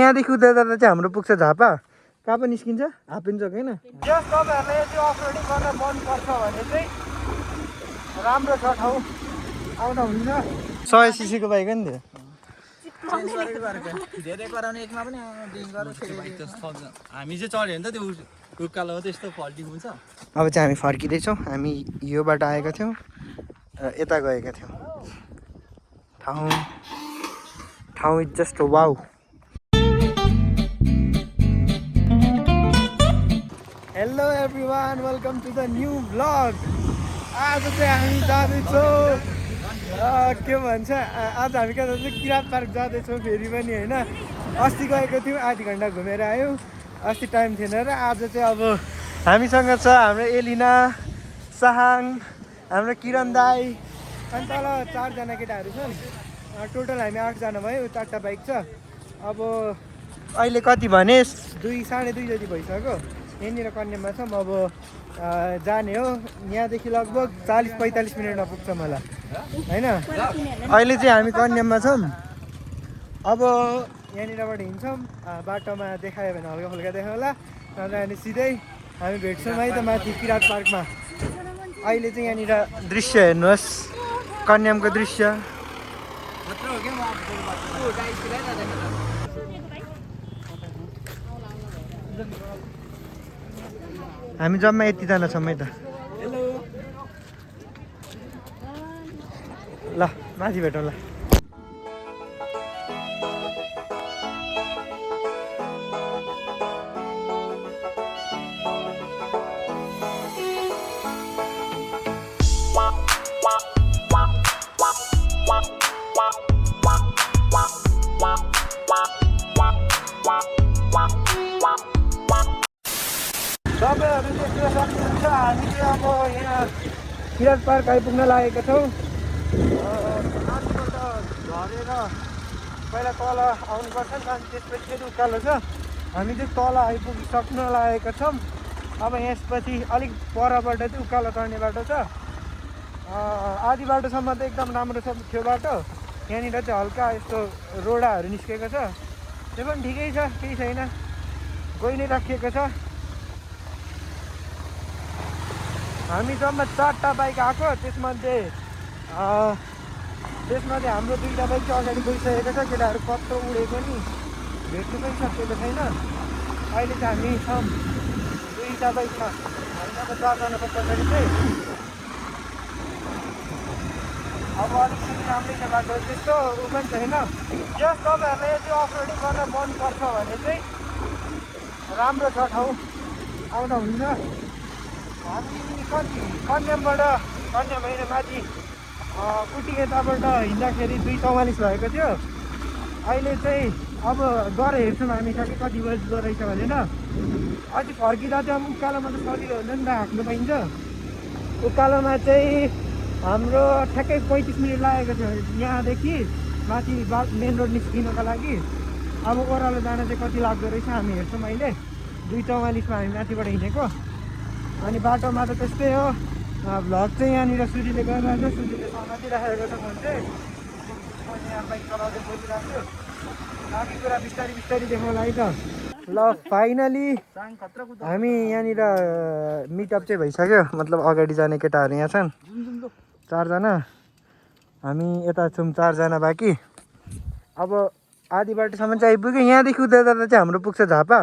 यहाँदेखि उता जाँदा चाहिँ हाम्रो पुग्छ झापा। कहाँ पनि निस्किन्छ हाफ पेन्ट जग होइन। जस तपाईँहरूले यदि अफरोडिङ गर्न मनपर्छ भने चाहिँ राम्रो छ ठाउँ, आउँदा हुन्छ। 100 सीसीको बाइक हो नि त्यो। हामी चाहिँ चढ्यो भने त त्यो उकालो त्यस्तो फल्टी हुन्छ। अब चाहिँ हामी फर्किँदैछौँ। हामी यो बाटो आएका थियौँ र यता गएका थियौँ। ठाउँ is just wow. Hello everyone, welcome to the new vlog. आज चाहिँ हामी जाँदैछौँ के भन्छ, आज हामी कहाँ जाँदैछौँ, किरात पार्क जाँदैछौँ फेरि पनि होइन। अस्ति गएको थियौँ, आधी घन्टा घुमेर आयौँ, अस्ति टाइम थिएन र आज चाहिँ अब हामीसँग छ हाम्रो एलिना, साहाङ, हाम्रो किरण दाई अनि तल 4 जना केटाहरू छन्। टोटल हामी 8 जना भयो, 4टा बाइक छ। अब अहिले कति भने 2 साढे 2 जति भइसक्यो। यहाँनिर कन्याममा छौँ। अब जाने हो। यहाँदेखि लगभग 40-45 मिनटमा पुग्छ मलाई होइन। अहिले चाहिँ हामी कन्याममा छौँ। अब यहाँनिरबाट हिँड्छौँ, बाटोमा देखायो भने हल्का फुल्का देखाउँला, नत्र भने सिधै हामी भेट्छौँ है त माथि किरात पार्कमा। अहिले चाहिँ यहाँनिर दृश्य हेर्नुहोस्, कन्यामको दृश्य। हामी जम्मा यतिजना छौँ है त। ल माथि भेटौँ ल। तपाईँहरू देख्न सक्नुहुन्छ हामी चाहिँ अब यहाँ किरात पार्क आइपुग्न लागेका छौँ। माथिबाट झरेर पहिला तल आउनुपर्छ नि, अनि त्यसपछि फेरि उकालो छ। हामी चाहिँ तल आइपुगिसक्न लागेका छौँ। अब यसपछि अलिक परबाट चाहिँ उकालो चढ्ने बाटो छ। आधी बाटोसम्म त एकदम राम्रो छ त्यो बाटो। यहाँनिर चाहिँ हल्का यस्तो रोडाहरू निस्केको छ, त्यो पनि ठिकै छ, केही छैन, गइ नै राखिएको छ। हामी जम्मा 4टा बाइक आएको, त्यसमध्ये हाम्रो 2टा बाइक चाहिँ अगाडि गइसकेको छ। केटाहरू कत्रो उडेको नि भेट्नु पनि सकेको छैन। अहिले चाहिँ हामी छौँ 2टा बाइकमा, होइन अब 4 जनाको पछाडि चाहिँ। अब अलिकति राम्रै छ बाटो, त्यस्तो ऊ पनि छैन। जस तपाईँहरूलाई यदि अफरोडिङ गर्न मनपर्छ भने चाहिँ राम्रो छ ठाउँ, आउँदा हुन्छ। हामी कति कन्यामबाट, कन्याम होइन माथि कुटी यताबाट हिँड्दाखेरि 2:44 भएको थियो। अहिले चाहिँ अब गएर हेर्छौँ हामी ठ्याक्कै कति बजी रहेछ भनेर। अझै फर्किँदा चाहिँ अब उकालोमा त सजिलो हुन्छ नि त, हाँक्नु पाइन्छ। उकालोमा चाहिँ हाम्रो ठ्याक्कै 35 मिनट लागेको थियो यहाँदेखि माथि मेन रोड निस्किनको लागि। अब ओह्रालो जान चाहिँ कति लाग्दो रहेछ हामी हेर्छौँ। अहिले 2:44मा हामी माथिबाट हिँडेको। अनि बाटोमा त त्यस्तै हो। भ्लग चाहिँ यहाँनिर सुजीले गरिरहेको छ, सुजीले समातिराखेको छ फोन चाहिँ। मैले यहाँ बाइक चलाउँदै बोलिरहेको छु। बाँकी कुरा बिस्तारै बिस्तारै देखाउँला है त। ल फाइनली हामी यहाँनिर मिटअप चाहिँ भइसक्यो, मतलब अगाडि जाने केटाहरू यहाँ छन् 4 जना, हामी यता छौँ 4 जना बाँकी। अब आधी बाटोसम्म चाहिँ आइपुग्यो। यहाँदेखि उता जाँदा चाहिँ हाम्रो पुग्छ झापा।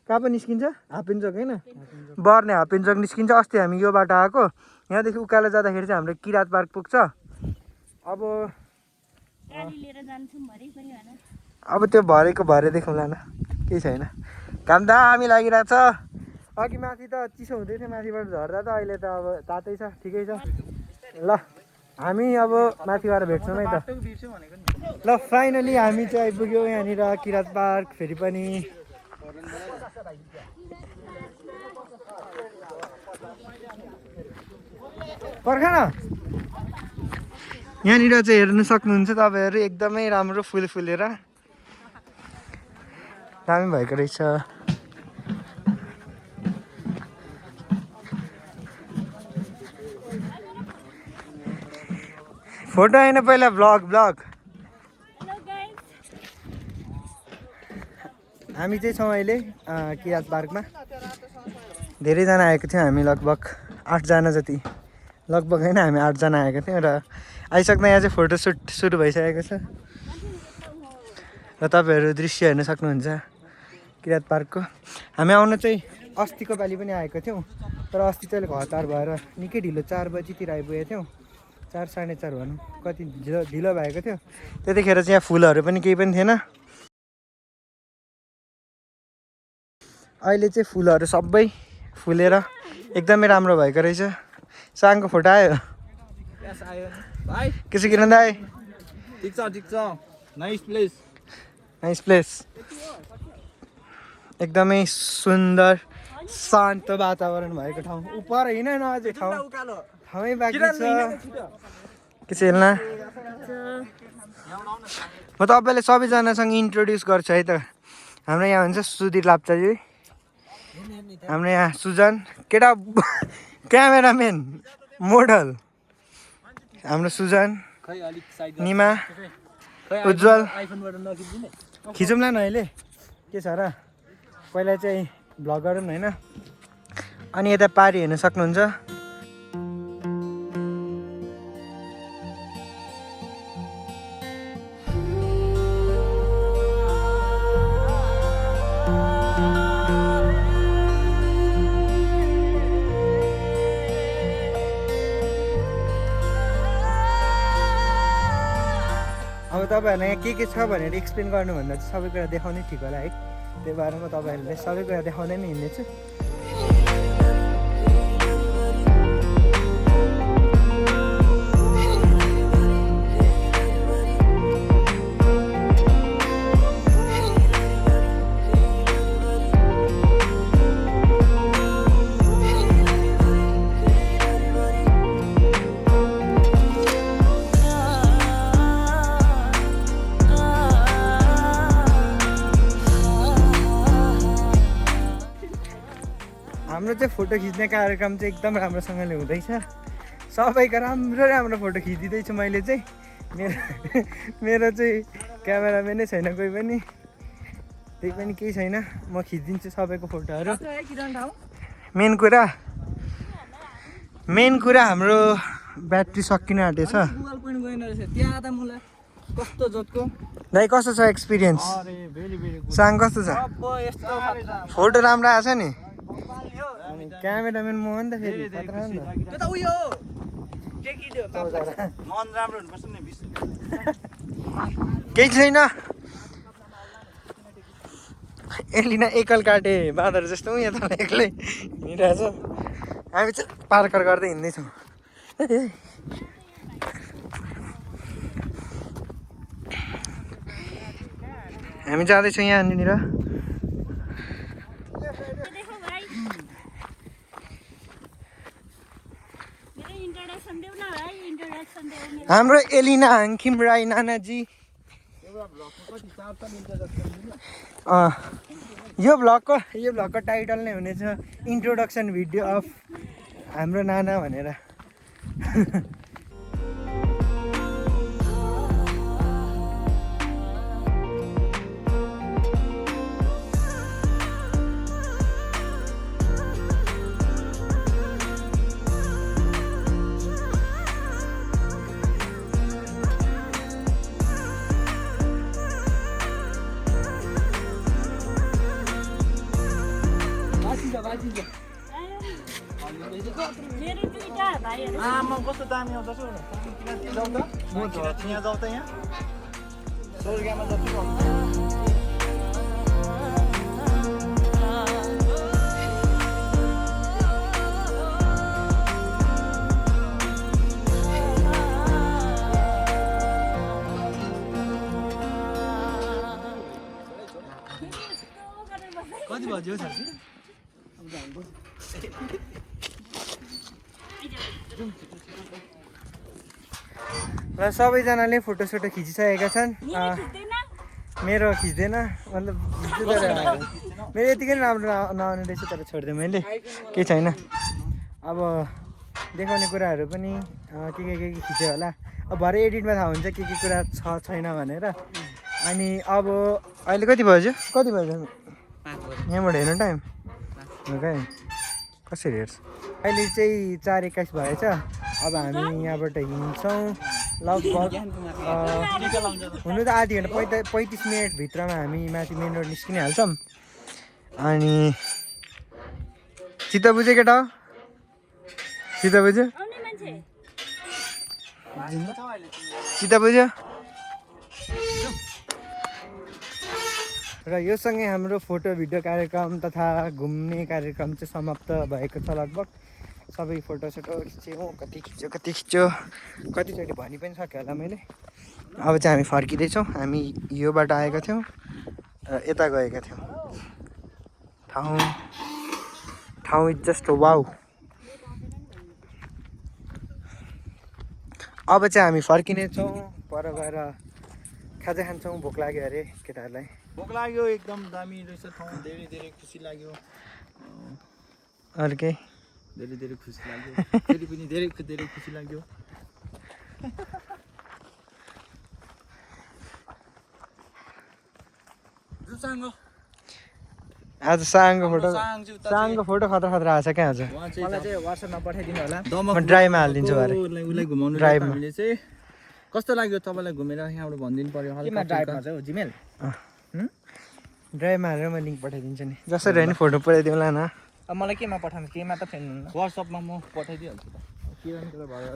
कहाँ पनि निस्किन्छ हाफ पेन्ट जग होइन, बर्ने हाफ पेन्ट जग निस्किन्छ। अस्ति हामी यो बाटो आएको, यहाँदेखि उकालो जाँदाखेरि चाहिँ हाम्रो किरात पार्क पुग्छ। अब त्यो भरेको भरे देखाउँला न, केही छैन। घाम दामी लागिरहेको छ। अघि माथि त चिसो हुँदै थियो, माथिबाट झर्दा त अहिले त अब तातै छ, ठिकै छ। ल हामी अब माथि गएर भेट्छौँ है त। ल फाइनली हामी चाहिँ आइपुग्यौँ यहाँनिर किरात पार्क फेरि पनि। पर्ख न, यहाँनिर चाहिँ हेर्नु सक्नुहुन्छ तपाईँहरू, एकदमै राम्रो फुल फुलेर दामी भएको रहेछ। फोटो होइन, पहिला भ्लग। हामी चाहिँ छौँ अहिले किरात पार्कमा। धेरैजना आएको थियौँ हामी, लगभग 8 जना जति। लगभग होइन, हामी 8 जना आएको थियौँ र आइसक्दा यहाँ चाहिँ फोटोसुट सुरु भइसकेको छ र तपाईँहरू दृश्य हेर्न सक्नुहुन्छ किरात पार्कको। हामी आउन चाहिँ अस्तिको पालि पनि आएको थियौँ, तर अस्ति चाहिँ हतार भएर निकै ढिलो 4 बजीतिर आइपुगेको थियौँ। 4 साढे 4 भनौँ, कति ढिलो भएको थियो। त्यतिखेर चाहिँ यहाँ फुलहरू पनि केही पनि थिएन। अहिले चाहिँ फुलहरू सबै फुलेर एकदमै राम्रो भएको रहेछ। साङको फोटो आयो? भाइ के छ किरण दाइ? ठिक छ। Nice place. Nice place. एकदमै सुन्दर शान्त वातावरण भएको ठाउँ। उपर हिँड न, अझै ठाउँै बाँकी छ। के छ हेल्न? म तपाईँले सबैजनासँग इन्ट्रोड्युस गर्छु है त। हाम्रो यहाँ हुन्छ सुधीर लाप्चाजी, हाम्रो यहाँ सुजन केटा क्यामेराम्यान मोडल, हाम्रो सुजन, निमा, उज्जवल। खिचौँला न अहिले, के छ र? पहिला चाहिँ भ्लग गरौँ न होइन। अनि यता पारी हेर्न सक्नुहुन्छ। अब तपाईँहरूलाई यहाँ के छ भनेर एक्सप्लेन गर्नुभन्दा चाहिँ सबै कुरा देखाउनै ठिक होला है। त्यही भएर म तपाईँहरूलाई सबै कुरा देखाउँदै नै हिँड्नेछु। हाम्रो चाहिँ फोटो खिच्ने कार्यक्रम चाहिँ एकदम राम्रोसँगले हुँदैछ। सबैको राम्रो फोटो खिचिदिँदैछु मैले चाहिँ। मेरो चाहिँ क्यामेराम्यानै छैन कोही पनि, त्यही पनि केही छैन, म खिचिदिन्छु सबैको फोटोहरू। मेन कुरा हाम्रो ब्याट्री सकिन आँटेछ। दाइ कस्तो छ एक्सपिरियन्स? साङ कस्तो छ? फोटो राम्रो आएछ नि? क्यामेराम्यान मोहन त फेरि केही छैन। एलिना एकल काटे बाँदर जस्तो यहाँ त एक्लै हिँडिरहेछ। हामी चाहिँ पार्कर गर्दै हिँड्दैछौँ। हामी जाँदैछौँ यहाँनिर। हाम्रो एलिना हाङखिम राई नानाजी। यो भ्लगको टाइटल नै हुनेछ इन्ट्रोडक्सन भिडियो अफ हाम्रो नाना भनेर। आमा कस्तो दामी आउँछ यहाँ जाउँ त यहाँ स्वर्गमा जति कति बज्यो साथी? र सबैजनाले फोटोसोटो खिचिसकेका छन्। मेरो खिच्दैन, मतलब मेरो यतिकै राम्रो नआउने रहेछ, तर छोडिदिएँ मैले, केही छैन। अब देखाउने कुराहरू पनि के खिच्यो होला। अब भरे एडिटमा थाहा हुन्छ के कुरा छ छैन भनेर। अनि अब अहिले कति बज्यो? यहाँबाट हेर्नु टाइम कहाँ कसरी हेर्छ अहिले चाहिँ 4:21 भएछ अब हामी यहाँबाट हिँड्छौँ लगभग हुनु त आधी घन्टा 35 मिनटभित्रमा हामी माथि मेन रोड निस्किहाल्छौँ अनि चित्त बुझ्यो केटा चित्त बुझ्यो चित्त बुझ्यो र यो सँगै हाम्रो फोटो भिडियो कार्यक्रम तथा घुम्ने कार्यक्रम चाहिँ समाप्त भएको छ लगभग सबै फोटोसोटो खिच्यौँ कति खिच्यो कतिचोटि भनि पनि सक्यो होला मैले अब चाहिँ हामी फर्किँदैछौँ हामी यो बाटो आएका थियौँ र यता गएका थियौँ ठाउँ इज जस्ट वाउ अब चाहिँ हामी फर्किनेछौँ पर गएर खाजा खान्छौँ भोक लाग्यो अरे केटाहरूलाई भोक लाग्यो एकदम दामी रहेछ ठाउँ धेरै धेरै खुसी लाग्यो अरू केही धेरै खुसी लाग्यो फेरि पनि धेरै खुसी लाग्यो आज साङको फोटो खतरा आएछ क्या आज मलाई चाहिँ वाट्सएपमा पठाइदिनु होला म ड्राइभमा हालिदिन्छु अरे उसलाई घुमाउनु ड्राइभमा हामीले चाहिँ कस्तो लाग्यो तपाईँलाई घुमेर यहाँबाट भनिदिनु पर्यो केमा ड्राइभमा चाहिँ जिमेल ड्राइभमा हालेर म लिङ्क पठाइदिन्छु नि जसरी होइन फोटो पुऱ्याइदिउँला न अब मलाई केमा पठाउनु केमा त फ्रेन्ड वाट्सएपमा म पठाइदिइहाल्छु त किरण भयो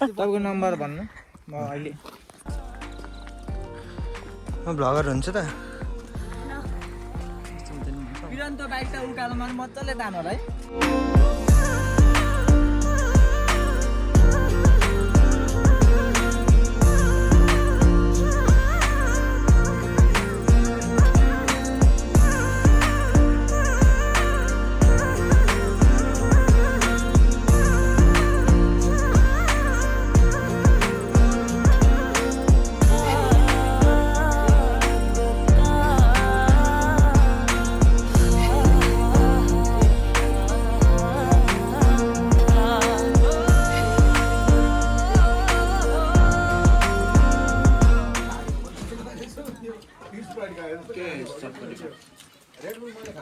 तपाईँको नम्बर भन्नु म अहिले म भ्लगर हुन्छु त किरण त बाइक त उकालोमा मजाले तान होला है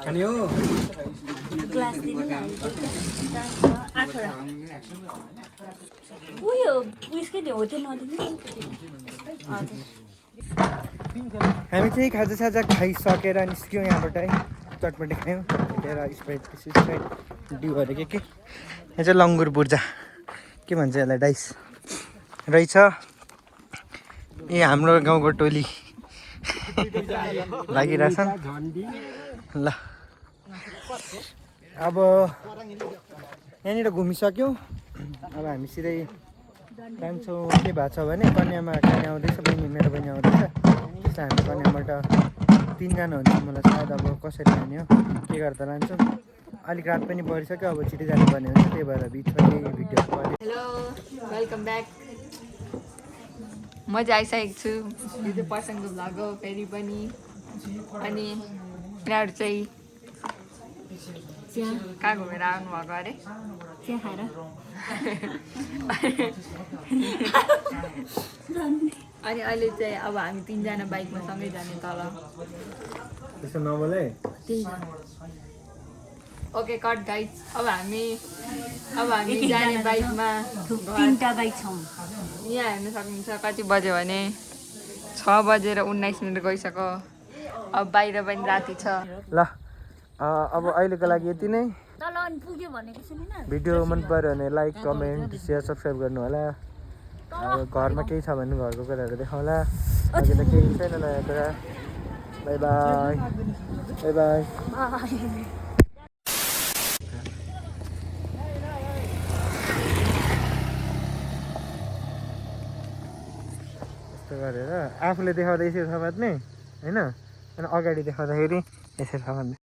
खाने हो ग्लास दिनु न आठवटा उयो उयसकै दियो होटेल नदिनु हामी चाहिँ खाजा खाइसकेर निस्क्यौँ यहाँबाट है चटपटी खायौँ स्प्राइट डिउहरू के यहाँ चाहिँ लङ्गुर बुर्जा के भन्छ यसलाई डाइस रहेछ ए हाम्रो गाउँको टोली लागिरहेछन् ल अब यहाँनिर घुमिसक्यौँ अब हामी सिधै जान्छौँ के भएको छ भने कन्यामा खाने आउँदैछ मेरो बहिनी आउँदैछ त्यसलाई हामी कन्याबाट 3 जना हुन्छ मलाई सायद अब कसरी लाने हो के गर्दा लान्छौँ अलिक रात पनि परिसक्यो अब छिटो जानुपर्ने हुन्छ त्यही भएर बिचमा केही भिडियो हेलो वेलकम ब्याक म चाहिँ आइसकेको छु यो चाहिँ पर्सनको भ्लग हो फेरि पनि अनि यिनीहरू चाहिँ कहाँ घुमेर आउनुभएको अरे चिया खाएर अनि अहिले चाहिँ अब हामी 3 जना बाइकमा सँगै जाने तल त्यस्तो नबोल है ओके कट गाइज अब हामी जाने बाइकमा 3टा बाइक छौँ यहाँ हेर्न सक्नुहुन्छ कति बज्यो भने 6:19 गइसक्यो अब बाहिर पनि राति छ ल अब अहिलेको लागि यति नै तल अनि पुग्यो भनेको सुनिन भिडियो मन पऱ्यो भने लाइक कमेन्ट सेयर सब्सक्राइब गर्नु होला अब घरमा केही छ भने घरको कुराहरू देखाउँला अहिले त केही छैन नयाँ कुरा बाई बाई बाई बाई यस्तो गरेर आफूले देखाउँदा यसरी थपात्ने होइन अनि अगाडि देखाउँदाखेरि यसरी थपात्ने